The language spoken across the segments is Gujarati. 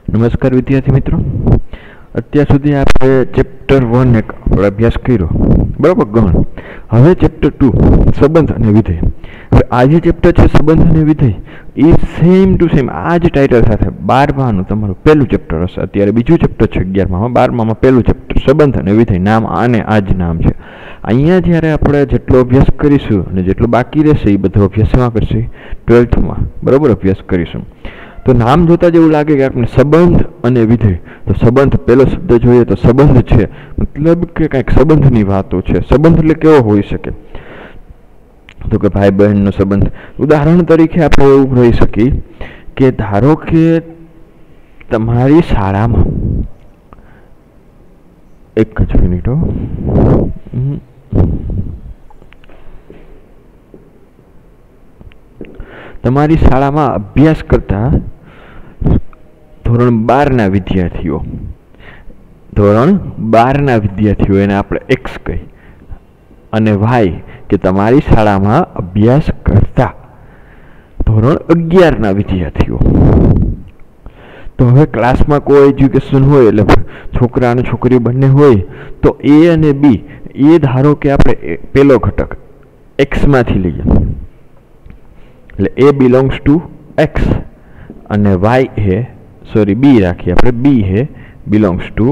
નમસ્કાર વિદ્યાર્થી મિત્રો, અત્યાર સુધી આપણે ચેપ્ટર 1 એક આપણે અભ્યાસ કર્યો, બરાબર. ગણ. હવે ચેપ્ટર 2 સંબંધ અને વિધેય. હવે આ જે ચેપ્ટર છે સંબંધ અને વિધેય એ સેમ ટુ સેમ આ જ ટાઇટલ સાથે 12માનું તમારું પહેલું ચેપ્ટર હશે. અત્યારે બીજું ચેપ્ટર છે 11મામાં, 12મામાં પહેલું ચેપ્ટર સંબંધ અને વિધેય. નામ આને આ જ નામ છે. અહીંયા જ્યારે આપણે જેટલો અભ્યાસ કરીશું અને જેટલો બાકી રહેશે એ બધો અભ્યાસ એમાં કરશે 12થમાં, બરાબર, અભ્યાસ કરીશું. તો નામ જોતા જ એવું લાગે કે આપણે સંબંધ અને વિધેય. તો સંબંધ પહેલો શબ્દ જોઈએ તો સંબંધ છે મતલબ કે કંઈક સંબંધની વાતો છે. સંબંધ એટલે કેવો હોઈ શકે? તો કે ભાઈ બહેનનો સંબંધ. ઉદાહરણ તરીકે આપણે એવું રહી શકીએ કે ધારો કે તમારી શાળામાં એક જ મિનિટો, તમારી શાળામાં અભ્યાસ કરતા ધોરણ 12ના વિદ્યાર્થીઓ, એને આપણે એક્સ કહી, અને વાય કે તમારી શાળામાં અભ્યાસ કરતા ધોરણ 11ના વિદ્યાર્થીઓ. તો હવે ક્લાસમાં કોઈ એજ્યુકેશન હોય એટલે છોકરા અને છોકરી બંને હોય તો એ અને બી એ ધારો કે આપણે પેલો ઘટક એક્સમાંથી લઈએ એટલે એ બિલોંગ્સ ટુ એક્સ અને વાય એ બી રાખીએ આપણે, બી હે બિલોંગ્સ ટુ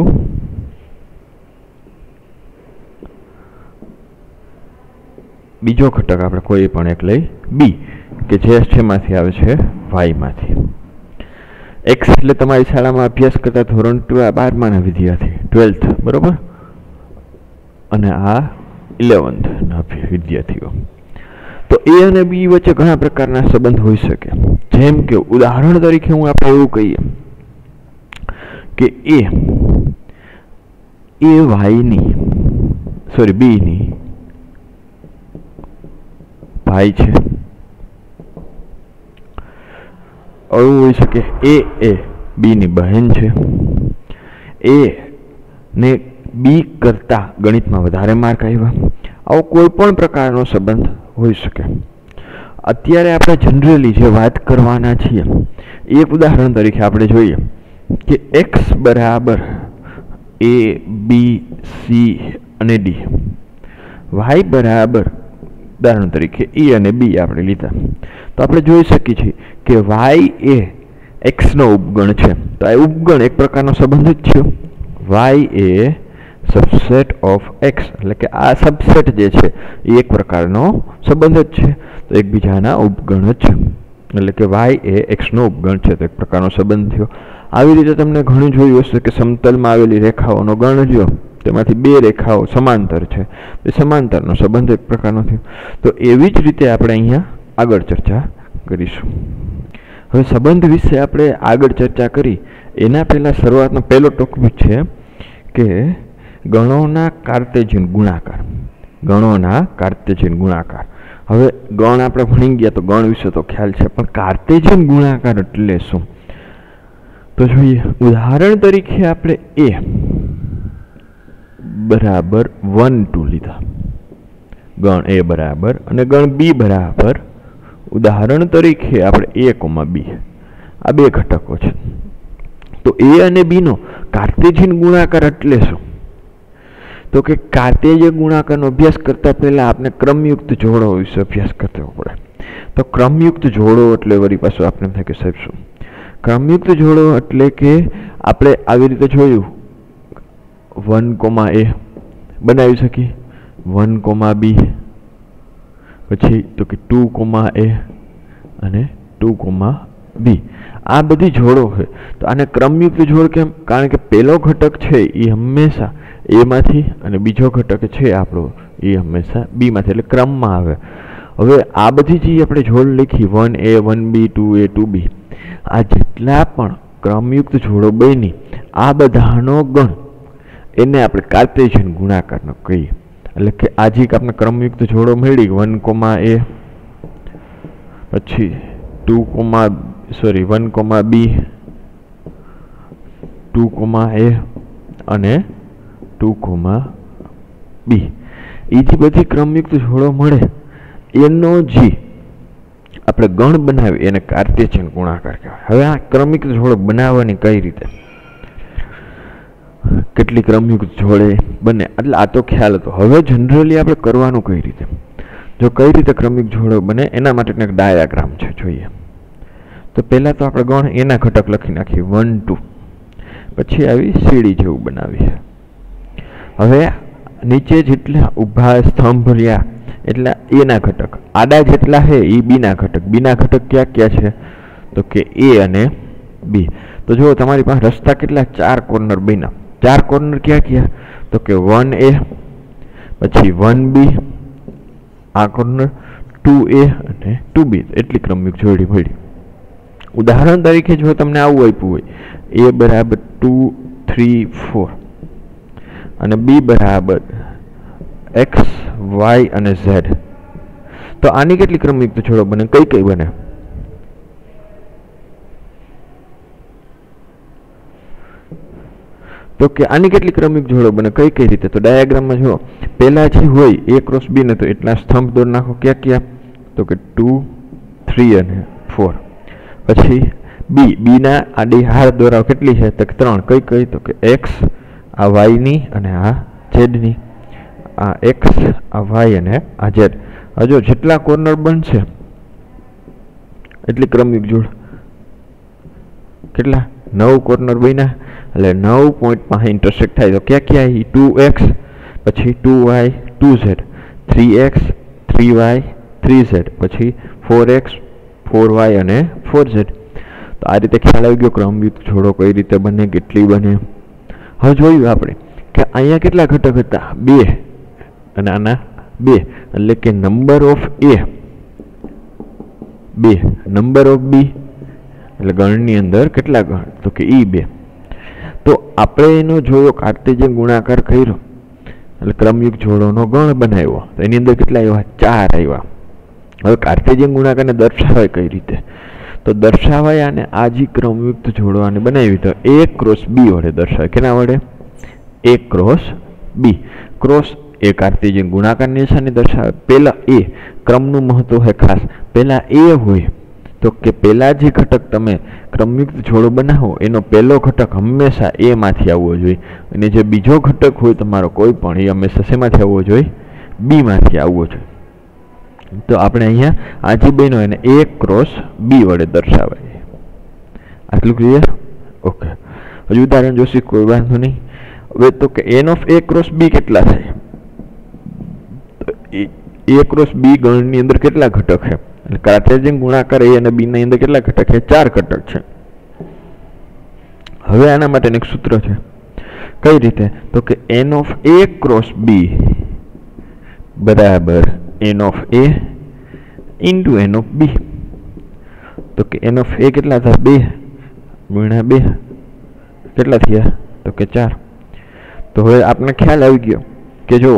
બીજો ઘટક આપણે કોઈ પણ એક લઈ બી કે જે શેમાંથી આવે છે? વાયમાંથી. એક્સ એટલે તમારી શાળામાં અભ્યાસ કરતા ધોરણ 12માના વિદ્યાર્થી, 12th, બરોબર, અને આ 11thના વિદ્યાર્થીઓ. તો એ અને બી વચ્ચે ઘણા પ્રકારના સંબંધ હોઈ શકે. જેમ કે ઉદાહરણ તરીકે હું આપણે એવું કહીએ કે એ વાયની બીની ભાઈ છે. એવું હોઈ શકે એ બીની બહેન છે. એ ને બી કરતા ગણિતમાં વધારે માર્ક આવ્યા. આવો કોઈ પણ પ્રકારનો સંબંધ હોઈ શકે. અત્યારે આપણે જનરલી જે વાત કરવાના છીએ એક ઉદાહરણ તરીકે આપણે જોઈએ કે એક્સ બરાબર એ બી સી અને ડી, વાય બરાબર ઉદાહરણ તરીકે એ અને બી આપણે લીધા. તો આપણે જોઈ શકીએ છીએ કે વાય એ એક્સનો ઉપગણ છે. તો આ ઉપગણ એક પ્રકારનો સંબંધ જ છે. વાય એ સબસેટ ઓફ એક્સ, એટલે કે આ સબસેટ જે છે એ એક પ્રકારનો સંબંધ જ છે. તો એકબીજાના ઉપગણ જ છે, એટલે કે વાય એ એક્સનો ઉપગણ છે. તો એક પ્રકારનો સંબંધ થયો. આવી રીતે તમને ઘણું જોયું હશે કે સમતલમાં આવેલી રેખાઓનો ગણ લ્યો, તેમાંથી બે રેખાઓ સમાંતર છે, એ સમાંતરનો સંબંધ એક પ્રકારનો થયો. તો એવી જ રીતે આપણે અહીંયા આગળ ચર્ચા કરીશું. હવે સંબંધ વિશે આપણે આગળ ચર્ચા કરી એના પહેલાં શરૂઆતનો પહેલો ટોપિક છે કે ગણોના કાર્ટેશિયન ગુણાકાર. ગણોના કાર્ટેશિયન ગુણાકાર. હવે ગણ આપણે ભણી ગયા તો ગણ વિશે તો ખ્યાલ છે, પણ કાર્ટેશિયન ગુણાકાર એટલે શું? તો જોઈએ. ઉદાહરણ તરીકે આપણે એ બરાબર 1 2 લીધા, ગણ એ બરાબર, અને ગણ બી બરાબર ઉદાહરણ તરીકે આપણે a, b, આ બે ઘટકો છે. તો એ અને બીનો કાર્ટેશિયન ગુણાકાર એટલે શું? તો કે કાર્ટેશિયન ગુણાકારનો અભ્યાસ કરતા પહેલા આપણે ક્રમયુક્ત જોડો વિશે અભ્યાસ કરવો પડે. તો ક્રમયુક્ત જોડો એટલે વળી પાછું આપણે થાય કે સાહેબ શું? ક્રમયુક્ત જોડો એટલે કે આપણે આવી રીતે જોયું 1, a બનાવી શકીએ, 1, b, પછી તો કે 2, a અને 2, b. આ બધી જોડો છે. તો આને ક્રમયુક્ત જોડ કેમ? કારણ કે પહેલો ઘટક છે એ હંમેશા એમાંથી અને બીજો ઘટક છે આપણો એ હંમેશા બીમાંથી, એટલે ક્રમમાં આવે. હવે આ બધી જે આપણે જોડ લખી 1a 1b 2a 2b, આ જેટલા પણ ક્રમયુક્ત જોડો બની આ બધાનો ગણ એને આપણે કાર્ટેશિયન ગુણાકારનો કહીએ. એટલે કે આજે આપણે ક્રમયુક્ત જોડો મળી 1, a, પછી 1, b, 2, a અને 2, b. એ જે બધી ક્રમયુક્ત જોડો મળે એનો જે આપણે ગણ બનાવી એને કાર્ટેશિયન ગુણાકાર કહેવાય. હવે આ ક્રમિક જોડો બનાવવાની કઈ રીતે, કેટલી ક્રમયુક્ત જોડે બને, એટલે આ તો ખ્યાલ હતો. હવે જનરલી આપણે કરવાનું કઈ રીતે, જો કઈ રીતે ક્રમિક જોડો બને એના માટેનો એક ડાયાગ્રામ છે, જોઈએ. તો પહેલાં તો આપણે ગણ એના ઘટક લખી નાખીએ 1 2, પછી આવી સીડી જેવું બનાવીએ. હવે નીચે જેટલા ઊભા સ્તંભ રહ્યા એટલે એના ઘટક, આડા જેટલા છે એ બીના ઘટક. બીના ઘટક ક્યાં ક્યાં છે, તો કે એ અને બી. તો જો તમારી પાસે રસ્તા કેટલા, 4 કોર્નર બન્યા. 4 કોર્નર ક્યાં ક્યાં, તો કે 1A, પછી 1B, આ કોર્નર 2A અને 2B. એટલી ક્રમિક જોડી મળી. ઉદાહરણ તરીકે જો તમને આવું આપ્યું હોય, A બરાબર 2 3 4 અને B બરાબર x y અને z, તો આની કેટલી ક્રમયુક્ત જોડો બને, કઈ કઈ બને? તો કે આની કેટલી ક્રમિક જોડો બને, કઈ કઈ રીતે? તો ડાયાગ્રામમાં જો પહેલા જે હોય A ક્રોસ B ને, તો એટલા સ્તંભ દોર નાખો. ક્યાં ક્યાં, તો કે 2 3 અને 4. પછી B ના આડી હાર દોરાવ કેટલી છે, તો 3. કઈ કઈ, તો કે x આ y ની અને આ z ની. આ x આ y અને આ z. હજો જેટલા કોર્નર બનશે એટલી ક્રમિક જોડ. કેટલા, 9 કોર્નર બન્યા, એટલે 9 પોઈન્ટમાં ઇન્ટરસેક્ટ થાય. તો ક્યાં ક્યાં, 2x પછી 2y 2z, 3x 3y 3z, પછી 4x 4y અને 4z. તો આ રીતે ખ્યાલ આવી ગયો ક્રમયુક્ત જોડો કઈ રીતે બને, કેટલી બને. હવે જોયું આપણે કે અહીંયા કેટલા ઘટક હતા, 2 અને આના 2, એટલે કે number of A 2, number of B એટલે ગણની અંદર કેટલા ગણ, તો કે E 2. તો આપણે એનો જોયો કાર્ટેશિયન ગુણાકાર કર્યો એટલે ક્રમયુક્ત જોડોનો ગણ બનાવ્યો. તો એની અંદર કેટલા આવ્યા, 4 આવ્યા. હવે કાર્ટેશિયન ગુણાકારને દર્શાવાય કઈ રીતે, તો દર્શાવાય અને આ જે ક્રમયુક્ત જોડો આને બનાવી તો A ક્રોસ B વડે દર્શાવાય. કેના વડે, A ક્રોસ B. ક્રોસ એ કાર્ટેશિયન ગુણાકારની નિશાની દર્શાવે. પહેલા A, ક્રમનું મહત્વ છે ખાસ, પહેલા A હોય તો કે પહેલા જે ઘટક તમે ક્રમયુક્ત જોડો બનાવો એનો પહેલો ઘટક હંમેશા A માંથી આવવો જોઈએ, અને જે બીજો ઘટક હોય તમારો કોઈ પણ એ હંમેશા શેમાંથી આવવો જોઈએ, B માંથી આવવો જોઈએ. તો આપણે અહીંયા આ જે બન્યો એને A ક્રોસ B વડે દર્શાવાય. આટલું ક્લિયર? ઓકે. હજુ ઉદાહરણ જોશી, કોઈ વાંધો નહીં. હવે તો કે n of A cross B કેટલા થાય, A ક્રોસ B ગણની અંદર કેટલા ઘટક છે, એટલે કાર્ટેશિયન ગુણાકાર A અને B ની અંદર કેટલા ઘટક છે, 4 ઘટક છે. હવે આના માટેનું એક સૂત્ર છે, કઈ રીતે, તો કે n of A cross B બરાબર n of A into n of B. તો કે n ઓફ A કેટલા થાય, 2 ગુણ્યા 2 કેટલા થયા, તો કે 4. તો હવે આપણે ખ્યાલ આવી ગયો કે જો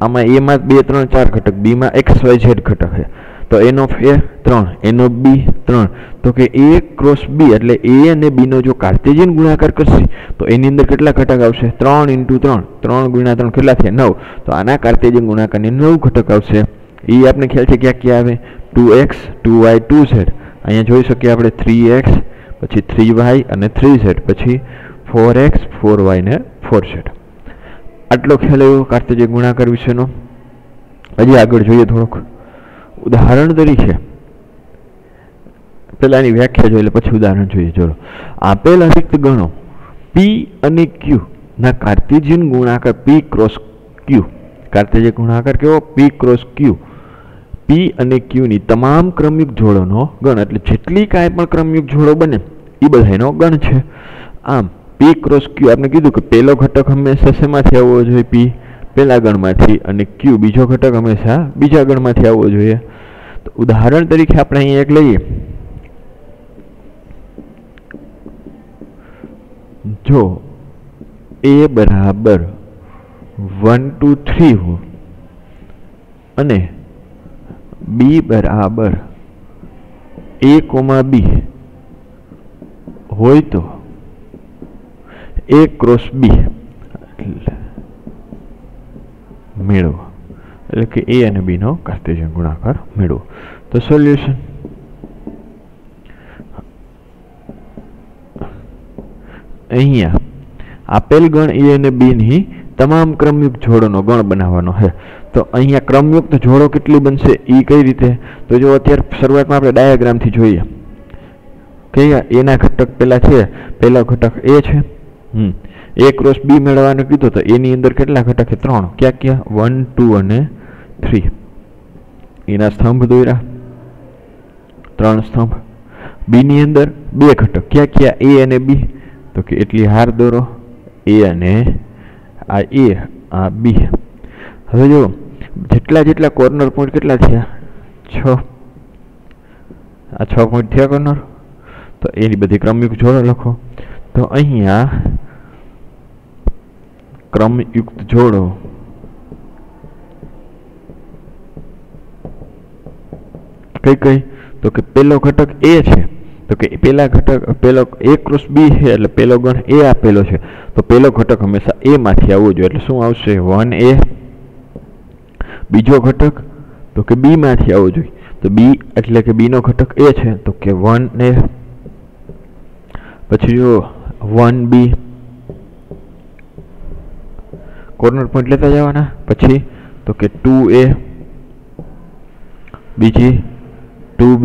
આમાં A માં 2 3 4 ઘટક, B માં x y z ઘટક છે. તો n of A 3, n of B 3. તો કે A ક્રોસ B એટલે A અને B નો જો કાર્ટેશિયન ગુણાકાર કરશે તો એની અંદર કેટલા ઘટક આવશે, 3 ઇન્ટુ 3, 3 ગુણ્યા 3 કેટલા થયા, 9. તો આના કાર્ટેશિયન ગુણાકારની 9 ઘટક આવશે. એ આપણે ખ્યાલ છે ક્યાં ક્યાં આવે, 2x 2y 2z. અહીંયા જોઈ શકીએ આપણે 3x પછી 3y અને 3z, પછી 4x 4y ને 4z. આટલો ખ્યાલ આવ્યો કાર્ટેશિયન ગુણાકાર વિશેનો. હજી આગળ જોઈએ થોડોક. ઉદાહરણ તરીકે પહેલા એની વ્યાખ્યા જોઈએ પછી ઉદાહરણ જોઈએ. ચલો, આપેલ અરિક્ત ગણો P અને Q ના કાર્ટેશિયન ગુણાકાર P ક્રોસ Q. કાર્ટેશિયન ગુણાકાર કેવો, P ક્રોસ Q. P અને Q ની તમામ ક્રમયુક્ત જોડોનો ગણ, એટલે જેટલી કાંઈ પણ ક્રમયુક્ત જોડો બને એ બધાનો ગણ છે. આમ P ક્રોસ Q આપણે કીધું કે પહેલો ઘટક હંમેશા શેમાંથી આવવો જોઈએ, P પહેલા ગણમાંથી, અને Q બીજો ઘટક હંમેશા બીજા ગણમાંથી આવવો જોઈએ. તો ઉદાહરણ તરીકે આપણે અહીંયા એક લઈએ. જો A બરાબર 1 2 3 हो અને B બરાબર A, B હોય તો A ક્રોસ B મેળવો, એટલે કે A અને B નો કાર્ટેશિયન ગુણાકાર મેળવો. તો સોલ્યુશન અહીંયા આપેલ ગણ એ અને બી ની તમામ ક્રમયુક્ત જોડોનો ગણ બનાવવાનો છે। તો અહીંયા ક્રમયુક્ત જોડો કેટલી બનશે એ કઈ રીતે, તો જો અત્યારે શરૂઆતમાં આપણે ડાયાગ્રામથી જોઈએ કે એના ઘટક પેલા છે, પહેલો ઘટક એ છે, એ ક્રોસ બી મેળવવાનું કીધું તો એની અંદર કેટલા ઘટક છે? 3। ક્યાં ક્યાં? 1, 2 અને 3। એના સ્તંભ દોર્યા, 3 સ્તંભ। બી ની અંદર 2 ઘટક, ક્યાં ક્યાં? એ અને બી, તો કે એટલી હાર દોરો, એ અને આ એ, આ બી। હવે જો જેટલા કોર્નર પોઈન્ટ કેટલા થયા? 6। આ 6 પોઈન્ટ થયા કોર્નર, તો એની બધી ક્રમયુક્ત જોડો લખો। તો અહીંયા ક્રમયુક્ત જોડો કઈ કઈ, તો કે પેલો ઘટક એ છે, તો કે પેલા ઘટક પેલો એ ક્રોસ બી છે એટલે પેલો ગણ એ આપેલો છે, તો પેલો ઘટક હંમેશા એ માંથી આવવો જોઈએ, એટલે શું આવશે? 1a। બીજો ઘટક તો કે બી માંથી આવવો જોઈએ, તો બી એટલે કે બી નો ઘટક એ છે, તો કે 1a। પછી જો 1b, કોર્નર પોઈન્ટ લેતા જવાના, પછી તો કે 2a, બીજી 2b,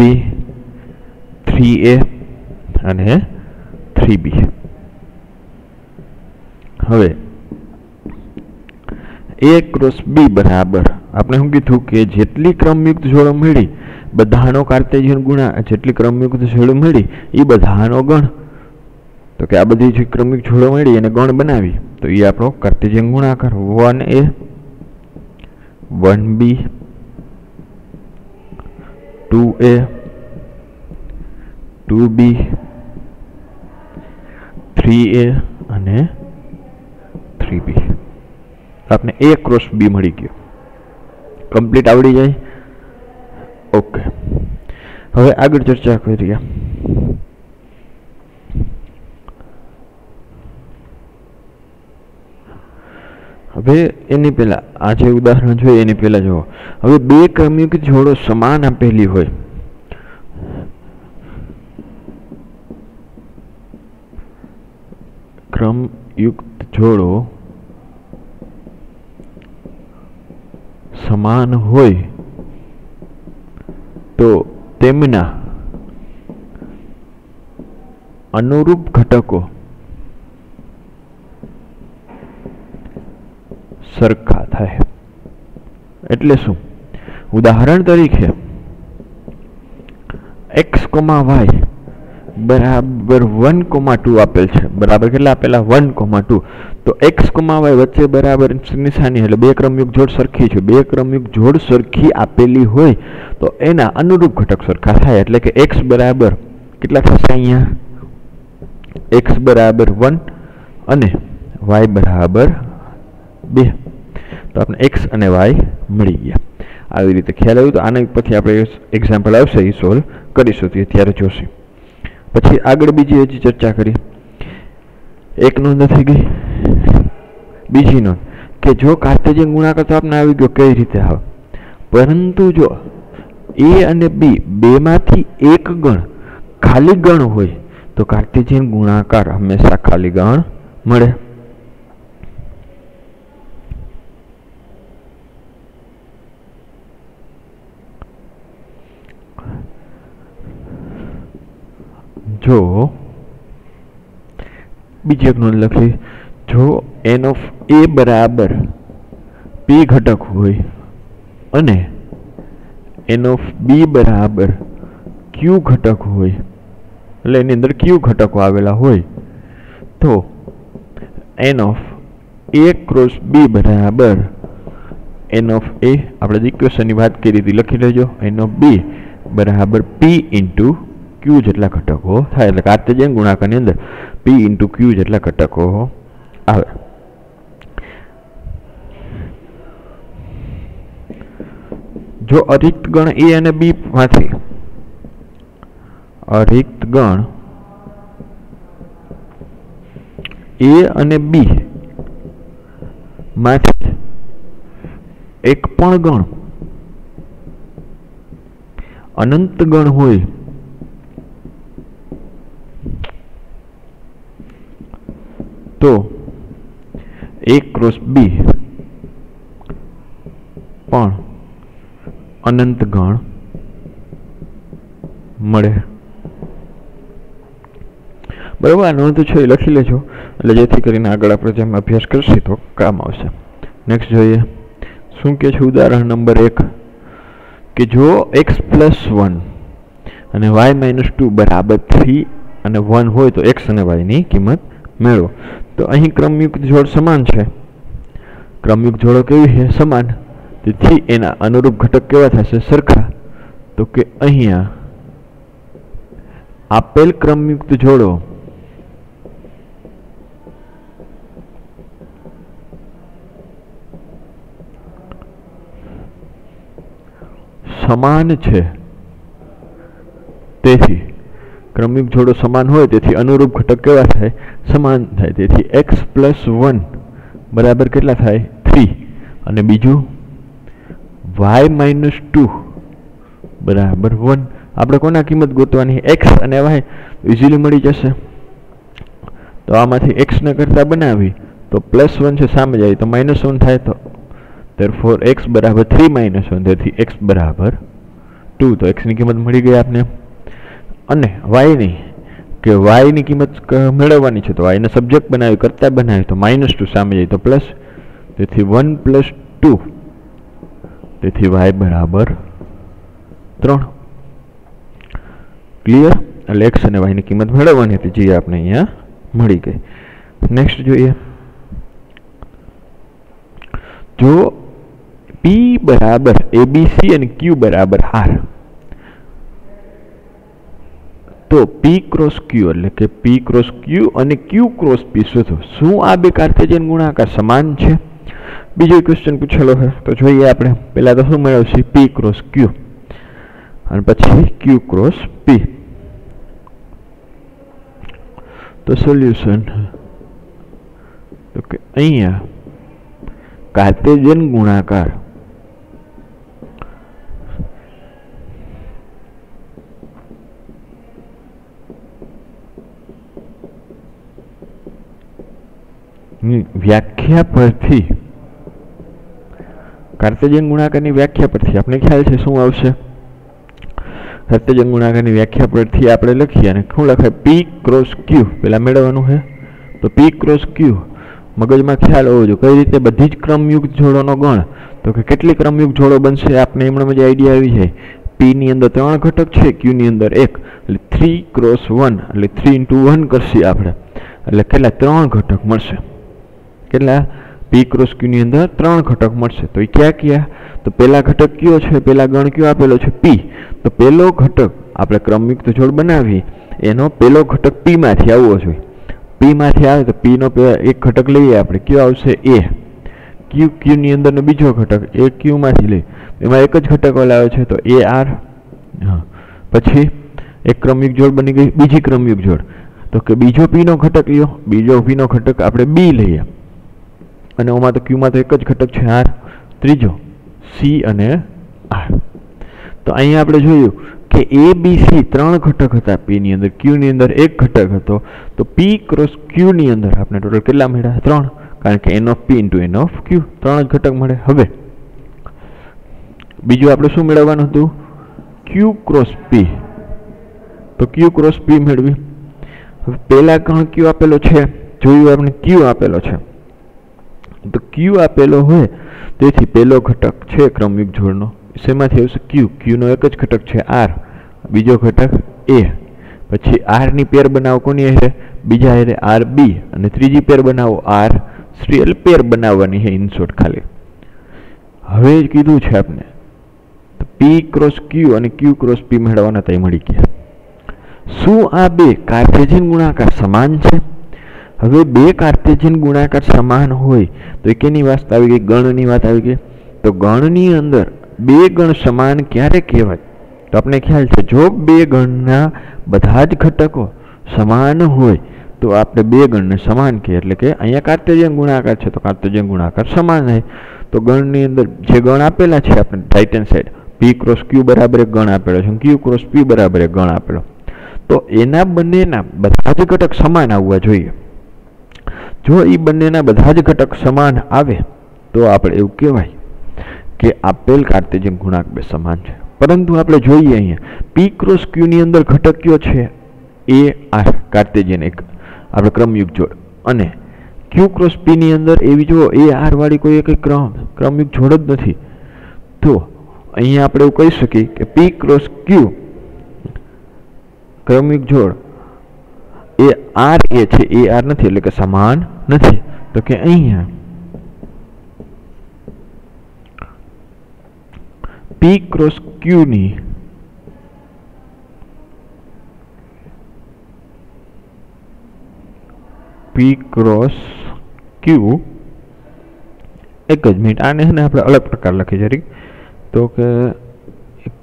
3a અને 3b। હવે a ક્રોસ બી બરાબર આપણે શું કીધું કે જેટલી ક્રમયુક્ત જોડો મળી બધાનો કાર્ટેશિયન ગુણા, જેટલી ક્રમયુક્ત જોડો મળી એ બધાનો ગણ, તો કે આ બધી જે ક્રમયુક્ત જોડો મળી એને ગણ બનાવી તો એ આપણો કાર્ટેશિયન ગુણાકાર 1a, 1b, 2a, 2b, 3a અને 3b। आपने a क्रॉस b मળી ગયો, કમ્પ્લીટ આવડી જાય। ઓકે, હવે આગળ ચર્ચા કરીએ। હવે એની પહેલા આ જે ઉદાહરણ જોઈએ એની પહેલા જુઓ, હવે બે ક્રમયુક્ત જોડો સમાન આપેલી હોય, ક્રમયુક્ત જોડો સમાન હોય તો તેમના અનુરૂપ ઘટકો સરખા થાય। એટલે શું? ઉદાહરણ તરીકે x, y બરાબર 1,2 આપેલ છે, બરાબર કેટલા આપેલા? 1,2। તો x, y વચ્ચે બરાબર નિશાની એટલે બે ક્રમયુક્ત જોડ સરખી છે, બે ક્રમયુક્ત જોડ સરખી આપેલી હોય તો એના અનુરૂપ ઘટક સરખા થાય। એટલે કે x બરાબર કેટલા થશે? અહીંયા x બરાબર 1 અને y બરાબર 2, તો આપણે x અને y મળી ગયા। આવી રીતે ખ્યાલ આવ્યો? તો આના પછી આપણે એક્ઝામ્પલ આવશે એ સોલ્વ કરીશું, તે ત્યારે જોશું। પછી આગળ બીજી હજી ચર્ચા કરી, એક નોંધ થઈ ગઈ। બીજી નોંધ કે જો કાર્ટેશિયન ગુણાકાર તો આપણે આવી ગયો કઈ રીતે આવે, પરંતુ જો a અને b બેમાંથી એક ગણ ખાલી ગણ હોય તો કાર્ટેશિયન ગુણાકાર હંમેશા ખાલી ગણ મળે। જો બીજી એક નોંધ લખી, જો n ઓફ a બરાબર p ઘટક હોય અને n ઓફ b બરાબર q ઘટક હોય, એટલે એની અંદર q ઘટકો આવેલા હોય તો n of a cross b બરાબર n ઓફ a, આપણે ઇક્વેશનની વાત કરી હતી લખી લેજો, n ઓફ b બરાબર p ઇન્ટુ q જેટલા ઘટકો થાય। એટલે કાર્ટેશિયન ગુણાકારની અંદર p ઇન્ટુ q જેટલા ઘટકો આવે। જો અરિક્ત ગણ a અને b માંથી અરિક્ત ગણ a અને b માંથી એક પણ ગણ અનંત ગણ હોય तो A क्रॉस B પણ અનંત ગણ મળે। બરાબર, આ નોંધ છે એ લખી લેજો, એટલે જેથી કરીને આગળ આપણે જેમ અભ્યાસ કરશે તો કામ આવશે। નેક્સ્ટ જોઈએ શું કે છે ઉદાહરણ નંબર 1 કે જો x+1 અને y-2 બરાબર 3 અને 1 હોય તો x અને y ની કિંમત મેળવો। તો અહીં ક્રમયુક્ત જોડ સમાન છે, ક્રમયુક્ત જોડો કેવી છે? સમાન, તેથી એના અનુરૂપ ઘટક કેવા થશે? સરખા। તો કે અહીંયા આપેલ ક્રમયુક્ત જોડો સમાન છે, તેથી ક્રમયુક્ત જોડો સમાન હોય તેથી અનુરૂપ ઘટક કેવા થાય? સમાન થાય। તેથી x+1 બરાબર કેટલા થાય? 3 અને બીજું y-2 બરાબર 1। આપણે કોના કિંમત ગોતવાની? x અને y ઇઝીલી મળી જશે। તો આમાંથી x ને કરતા બનાવી તો +1 છે સામે જાય તો -1 થાય, તો therefore x બરાબર 3 - 1, તેથી x બરાબર 2। તો x ની કિંમત મળી ગઈ આપને। અને y ની કે y ની કિંમત મેળવવાની છે, તો y ને સબ્જેક્ટ બનાવી કરતા બનાવી તો -2 સામે જાય તો પ્લસ, તેથી 1 + 2, તેથી y બરાબર 3। ક્લિયર? એટલે x અને y ની કિંમત મેળવવાની હતી, જે આપણે અહીંયા મળી ગઈ। નેક્સ્ટ જોઈએ જો P બરાબર ABC અને Q બરાબર R, તો P क्रॉस Q એટલે કે P क्रॉस Q અને Q क्रॉस P શોધો। શું આ બે કાર્ટેશિયન ગુણાકાર સમાન છે? બીજો ક્વેશ્ચન પૂછેલો છે, તો જોઈએ આપણે પહેલા તો શું મેળવશે? P क्रॉस Q અને પછી Q क्रॉस P। તો સોલ્યુશન તો કે અહીંયા કાર્ટેશિયન ગુણાકાર વ્યાખ્યા પરથી, કાર્ટેશિયન ગુણાકારની વ્યાખ્યા પરથી આપણે ખ્યાલ છે શું આવશે? કાર્ટેશિયન ગુણાકારની વ્યાખ્યા પરથી આપણે લખીએ અને શું લખાય? P क्रॉस Q પેલા મેળવવાનું છે, તો P क्रॉस Q મગજમાં ખ્યાલ હોવો જોઈએ કઈ રીતે બધી જ ક્રમયુક્ત જોડોનો ગણ। તો કે કેટલી ક્રમયુક્ત જોડો બનશે આપણે એમણે જ આઈડિયા આવી જાય। P ની અંદર 3 ઘટક છે, Q ની અંદર 1, એટલે 3 क्रॉस 1 એટલે 3 × 1 કરશે આપણે, એટલે કેટલા? 3 ઘટક મળશે। કેટલા? P क्रॉस Q ની અંદર 3 ઘટક મળશે। તો એ ક્યાં? તો પહેલા ઘટક કયો છે? પહેલા ગણ કયો આપેલો છે? P। તો પહેલો ઘટક આપણે ક્રમયુક્ત જોડ બનાવી એનો પહેલો ઘટક P માંથી આવવો જોઈએ। P માંથી આવે તો P નો એક ઘટક લઈએ આપણે, કયો આવશે? A। Q ની અંદરનો બીજો ઘટક A Q માંથી લઈ, એમાં એક જ ઘટક આવે છે તો AR। હા, પછી એક ક્રમયુક્ત જોડ બની ગઈ। બીજી ક્રમયુક્ત જોડ તો કે બીજો P નો ઘટક લ્યો, બીજો P નો ઘટક આપણે B લઈએ અને ઓમાં તો Q માં તો એક જ ઘટક છે R, ત્રીજો C અને R। તો અહીંયા આપણે જોયું કે ABC 3 ઘટક હતા P ની અંદર, Q ની અંદર એક ઘટક હતો, તો P क्रॉस Q ની અંદર આપણે ટોટલ કેટલા મળ્યા? 3, કારણ કે N of P × N of Q 3 જ ઘટક મળે। હવે બીજું આપણે શું મેળવવાનું હતું? Q cross P। તો Q क्रॉस P મેળવી। હવે પહેલા ગણ Q આપેલો છે, જોયું આપણે Q આપેલો છે, તો Q આપેલો હોય તેથી પહેલો ઘટક છે ક્રમયુક્ત જોડનો શેમાંથી આવશે? Q। Q નો એક જ ઘટક છે R, બીજો ઘટક A, પછી R ની પેર બનાવો કોની હારે? બીજા હારે RB, અને ત્રીજી પેર બનાવો R3, એટલે પેર બનાવવાની છે ઇન શોર્ટ ખાલી। હવે કીધું છે આપણે તો P क्रॉस Q અને Q क्रॉस P મેળવવાના તય મળી ગયા। શું આ બે કાર્ટેશિયન ગુણાકાર સમાન છે? હવે બે કાર્ટેશિયન ગુણાકાર સમાન હોય તો કેની વાત આવી ગઈ? ગણની વાત આવી ગઈ। તો ગણની અંદર બે ગણ સમાન ક્યારે કહેવાય? તો આપણે ખ્યાલ છે જો બે ગણના બધા જ ઘટકો સમાન હોય તો આપણે બે ગણને સમાન કહીએ, એટલે કે અહીંયા કાર્ટેશિયન ગુણાકાર છે તો કાર્ટેશિયન ગુણાકાર સમાન છે। તો ગણની અંદર જે ગણ આપેલા છે આપણે right hand side P cross Q બરાબર એક ગણ આપેલો છે, Q क्रॉस P બરાબર એક ગણ આપેલો, તો એના બંનેના બધા જ ઘટક સમાન આવવા જોઈએ। જો એ બંનેના બધા જ ઘટક સમાન આવે તો આપણે એવું કહેવાય કે આપેલ કાર્ટેશિયન ગુણાંક બે સમાન છે. પરંતુ આપણે જોઈએ અહીંયા P ક્રોસ Q ની અંદર ઘટક કયો છે? AR કાર્ટેશિયન એક આપણે ક્રમયુક્ત જોડ, અને Q ક્રોસ P ની અંદર એવી જો AR વાળી કોઈ એક ક્રમયુક્ત જોડ જ નથી. તો અહીંયા આપણે એવું કહી શકીએ કે P ક્રોસ Q ક્રમયુક્ત જોડ એ R એ છે, AR નથી, એટલે કે સમાન નથી. તો કે અહીંયા P ક્રોસ Q ની P ક્રોસ Q એક જ મિનિટ, આને આપણે અલગ પ્રકાર લખી જરી. તો કે એક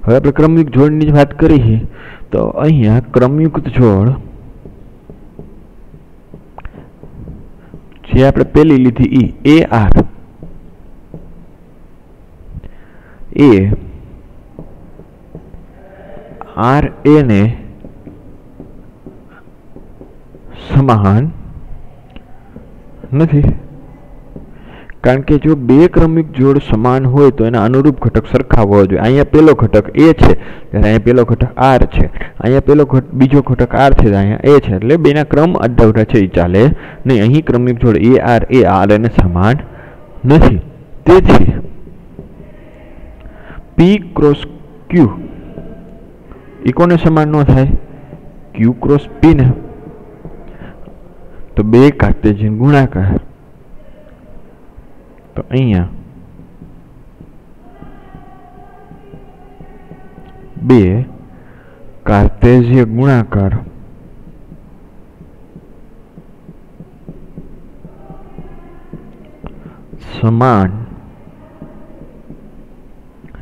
હવે આપણે ક્રમયુક્ત જોડની વાત કરી તો અહીંયા ક્રમયુક્ત જોડ જે આપણે પેલી લીધી AR એ RA ને સમાન નથી. કારણ કે જો બે ક્રમિક જોડ સમાન હોય તો એના અનુરૂપ ઘટક સરખા હોવા જોઈએ. અહીંયા પેલો ઘટક A છે ત્યારે અહીંયા પેલો ઘટક R છે, અહીંયા બીજો ઘટક R છે અહીંયા A છે, એટલે બેના ક્રમ અડધા છે એ ચાલે નહીં. અહીં ક્રમિક જોડ AR એ R ને સમાન નથી. તેથી P ક્રોસ Q એ કોને સમાન ન થાય? Q ક્રોસ P ને. તો બે કાર્ટેશિયન ગુણાકાર, તો અહીંયા બે કાર્ટેશિય ગુણાકાર સમાન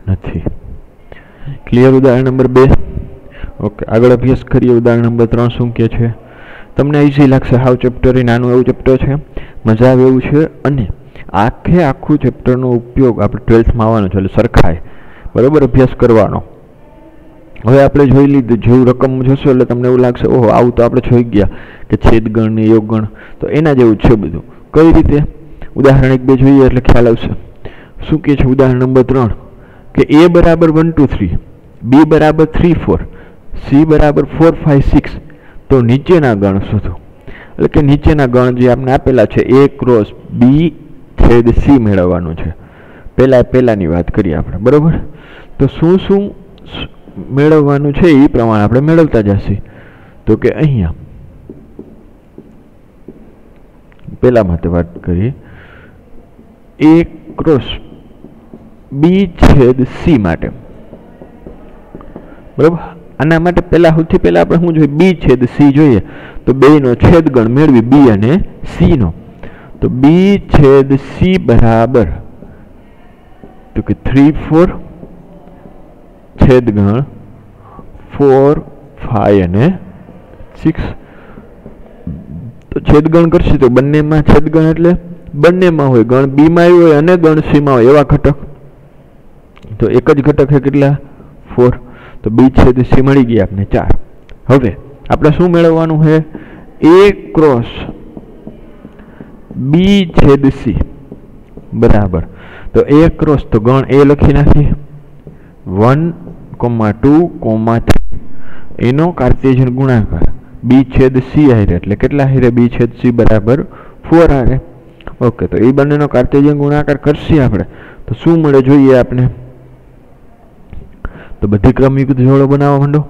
નથી. ક્લિયર? ઉદાહરણ નંબર 2. ઓકે, આગળ અભ્યાસ કરીએ. ઉદાહરણ નંબર 3 શું કહે છે? તમને ઈઝી લાગશે. હાવ ચેપ્ટર નાનું એવું ચેપ્ટર છે, મજા આવે એવું છે, અને આખું ચેપ્ટરનો ઉપયોગ આપણે 12થમાં આવવાનો છે, એટલે સરખાય બરાબર અભ્યાસ કરવાનો. હવે આપણે જોઈ લીધું, જેવું રકમ જોશો એટલે તમને એવું લાગશે ઓહો આવું તો આપણે જોઈ ગયા કે છેદગણ ને યોગગણ, તો એના જેવું છે બધું. કઈ રીતે? ઉદાહરણ 1-2 જોઈએ એટલે ખ્યાલ આવશે. શું કહે છે ઉદાહરણ નંબર 3 કે A બરાબર 1 2 3, B બરાબર 3 4, C બરાબર 4 5 6, તો નીચેના ગણ શોધો. એટલે કે નીચેના ગણ જે આપણે આપેલા છે A ક્રોસ B છેદ C મેળવવાનું છે. પહેલાની વાત કરીએ આપણે બરાબર. તો શું મેળવવાનું છે એ પ્રમાણે આપણે મેળવતા જશે. તો કે અહીંયા પહેલા માટે વાત કરીએ A ક્રોસ B છેદ C માટે બરાબર. આના માટે સૌથી પહેલા આપણે શું જોઈએ? B છેદ C જોઈએ. તો બેનો છેદગણ મેળવી B અને C નો. તો B છેદ C બરાબર તો કે 3 4 છેદગણ 4 5 અને 6. તો છેદગણ કરશે તો બંનેમાં છેદગણ એટલે બંનેમાં હોય, ગણ B માં હોય અને ગણ C માં હોય એવા ઘટક. તો એક જ ઘટક છે કેટલા? 4. તો B છેદ C મળી ગયા આપણે 4. હવે આપણે શું મેળવવાનું છે? A ક્રોસ B છેદ C બરાબર. તો A ક્રોસ તો ગણ A લખી નાખીએ 1 2 3, એનો કાર્ટેશિયન ગુણાકાર B છેદ C હારે, એટલે કેટલા હારે? B છેદ C બરાબર 4 હારે. ઓકે, તો એ બંનેનો કાર્ટેશિયન ગુણાકાર કરશે આપણે તો શું મળે જોઈએ આપણે? તો બધી ક્રમયુક્ત જોડો બનાવવા માંડો.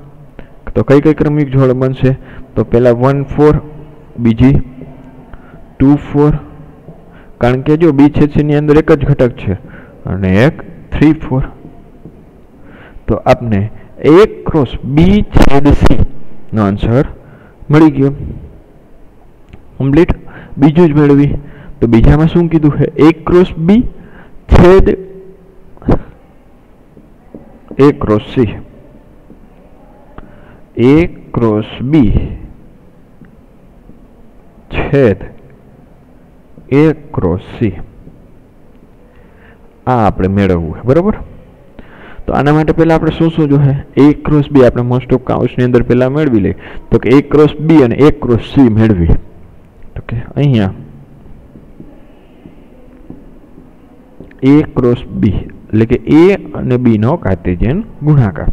તો કઈ ક્રમયુક્ત જોડો બનશે? તો પહેલા 1 4, બીજી 2 4, કારણ કે જો B છેદ C ની અંદર એક જ ઘટક છે, અને એક 3 4. તો આપને A ક્રોસ B છેદ C નો આન્સર મળી ગયો. કમ્પ્લીટ. બીજું જ મેળવી. તો બીજામાં શું કીધું છે? A ક્રોસ B છેદ A cross C. A cross B છેદ A ક્રોસ C આ આપણે મેળવવું છે બરાબર. तो आना माटे पहला आपणे शुं जोईए ए क्रॉस बी आपणे मोस्ट ऑफ काउंट्सनी अंदर पहला मेळवी लई तो के ए क्रॉस बी अने ए क्रॉस सी मेळवी तो के अहींया ए क्रॉस बी એટલે કે ए અને बी નો કાર્ટેશિયન ગુણાકાર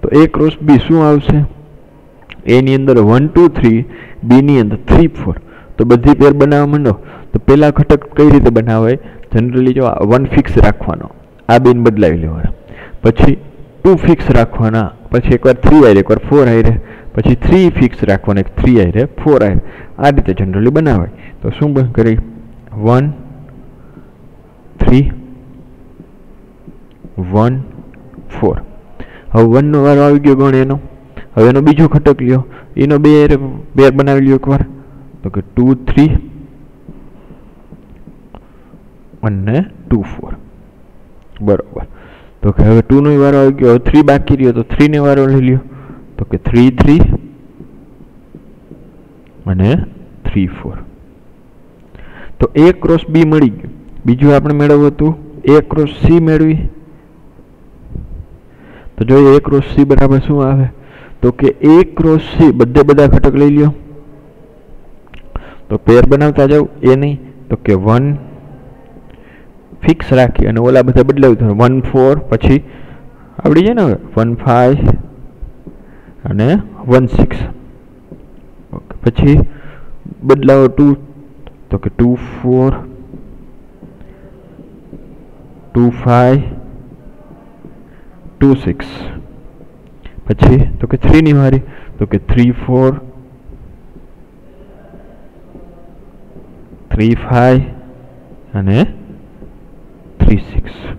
તો ए क्रॉस बी શું આવશે ए ની અંદર 1 2 3 बी ની અંદર 3 4 તો બધી પેર બનાવવા માંડો તો પહેલા ઘટક કઈ રીતે બનાવાય જનરલી જો 1 ફિક્સ રાખવાનો આ બેન બદલાવી લેવાનો પછી 2 ફિક્સ રાખવાના પછી એકવાર 3 આઈ એકવાર 4 આઈ પછી 3 ફિક્સ રાખવાના 3 આઈ 4 આઈ આ રીતે જનરલી બનાવાય તો શું બન કરી 1 3 1 4 હવે 1 નો વારો આવી ગયો ગણ એનો હવે એનો બીજો ઘટક લ્યો એનો બે પેર બનાવી લ્યો એકવાર તો કે 2 3 અને 2 4 બરોબર તો કે હવે 2 નો વારો આવી ગયો 3 બાકી રહ્યો તો 3 ને વારો લઈ લ્યો તો કે 3 3 અને 3 4 તો a क्रॉस b મળી ગયું બીજું આપણે મેળવવું હતું a क्रॉस c મેળવી तो जो a क्रॉस c बराबर शू आवे तो के a क्रॉस c बधे बधा घटक लई लियो तो पेर बनावता जाओ ए नहीं तो के 1 फिक्स राखी अने ओला बधा बदलावी तो 1 4 પછી આવડી જાય ને 1 5 અને 1 6 ओके પછી બદલાવો 2 तो के 2 4 2 5 2 6 પછી તો કે 3 ની મારી તો કે 3 4 3 5 અને 3 6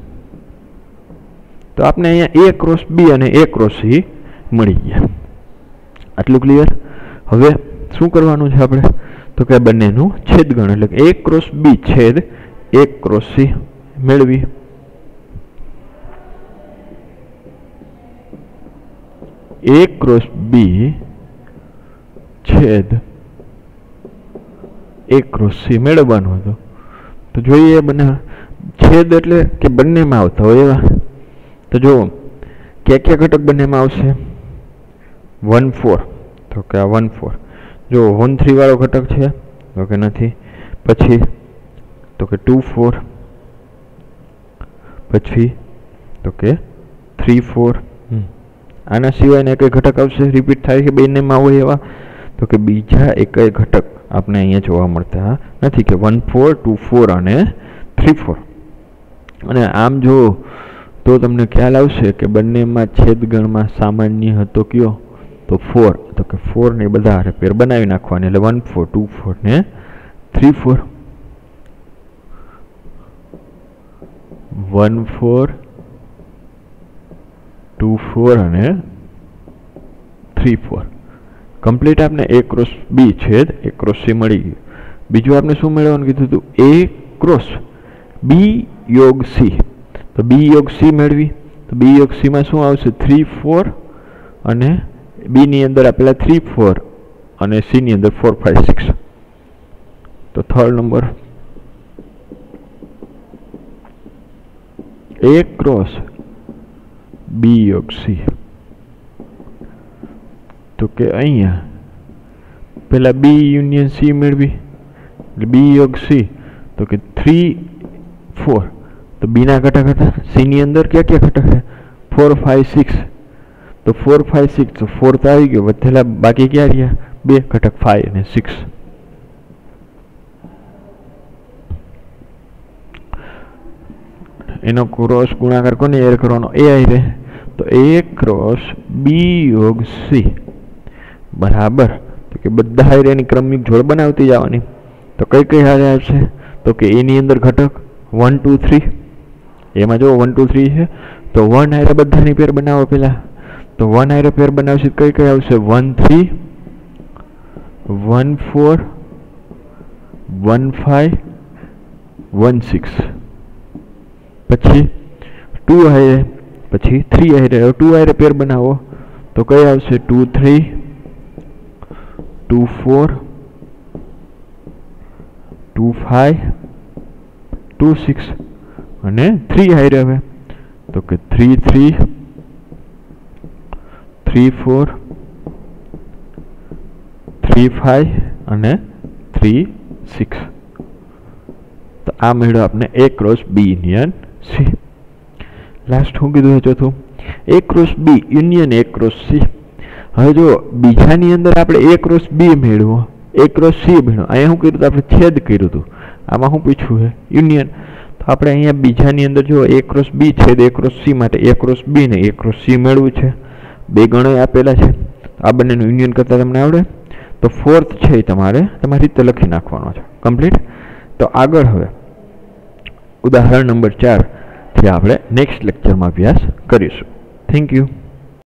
તો આપણે અહીંયા a क्रॉस b અને a क्रॉस c મળી ગયા આટલું ક્લિયર હવે શું કરવાનું છે આપણે તો કે બંનેનું છેદગણ એટલે કે a क्रॉस b છેદ a क्रॉस c મેળવી a क्रॉस b छेद a क्रॉस c મેળવવાનો હતો તો જોઈએ બને છેદ એટલે કે બંનેમાં આવતા હોય એવા તો જો क्या घटक બંનેમાં આવશે 1 4 તો કે આ 1 4 જો 1 3 વાળો ઘટક છે તો કે નથી પછી તો કે 2 4 પછી તો કે 3 4 आना सिवाय ने कई घटक आवशे रिपीट थाय के बेने में होय एवा तो के बीजा एक घटक आपने अहींया जोवा मळता नथी के 1 4 2 4 અને 3 4 અને आम जो तो तमने ख्याल आवशे के बंने में छेदगण में सामान्य हतो क्यो तो 4 तो के 4 ने बधा हारे पेर बनावी नाखवानी એટલે 1 4 2 4 ने 3 4 1 4 2 4 અને 3 4 કમ્પ્લીટ आपने a क्रॉस b छेद a क्रॉस c મળી ગયું બીજું આપણે શું મેળવવાનું કીધું હતું a क्रॉस b योग c તો b योग c મેળવી તો b योग c માં શું આવશે 3 4 અને b ની અંદર આપેલા 3 4 અને c ની અંદર 4 5 6 તો third number a cross b योग c तो के अहींया पहला b यूनियन c मेळवी એટલે b योग c तो के 3 4 तो b ना घटक था c नी अंदर क्या क्या घटक है 4 5 6 तो 4 5 6 तो 4 तो आई गयो वधेला बाकी क्या रह्या बे घटक 5 અને 6 एनो क्रॉस गुणाकार कोने एड करवानो ए आई रे तो a क्रॉस b योग c बराबर तो के बधा हारे नी क्रमिक जोड़ बनावती जावानी तो कई कई हारे आवशे तो के a नी अंदर घटक 1 2 3 ए में जो 1 2 3 है तो 1 हारे बधानी पेर बनावो पेला तो 1 हारे पेर बनावशे कई कई आवशे 1 3 1 4 1 5 1 6 પછી 2 हारे પછી 3 हारे 2 हारे पेर बनावो तो कई आवशे 2 3 2 4 2 5 2 6 અને 3 हारे हवे तो के 3 3 3 4 3 5 અને 3 6 તો આ મળ્યો આપણે A cross B union C last શું કીધું ચોથું A cross B union A cross C હવે જો બીજાની અંદર આપણે A ક્રોસ B મેળવો A ક્રોસ C મેળવો અહીંયા શું કર્યું આપણે છેદ કર્યું હતું આમાં શું પૂછ્યું છે યુનિયન તો આપણે અહીંયા બીજાની અંદર જો A ક્રોસ B છેદ A ક્રોસ C માટે A ક્રોસ B ને A ક્રોસ C મેળવું છે બે ગણો આપેલા છે આ બંનેનું યુનિયન કરતા તમને આવડે તો ફોર્થ છે તમારે તમારી રીતે લખી નાખવાનો છે કમ્પ્લીટ તો આગળ હવે ઉદાહરણ નંબર 4 થી આપણે નેક્સ્ટ લેક્ચરમાં અભ્યાસ કરીશું થેન્ક યુ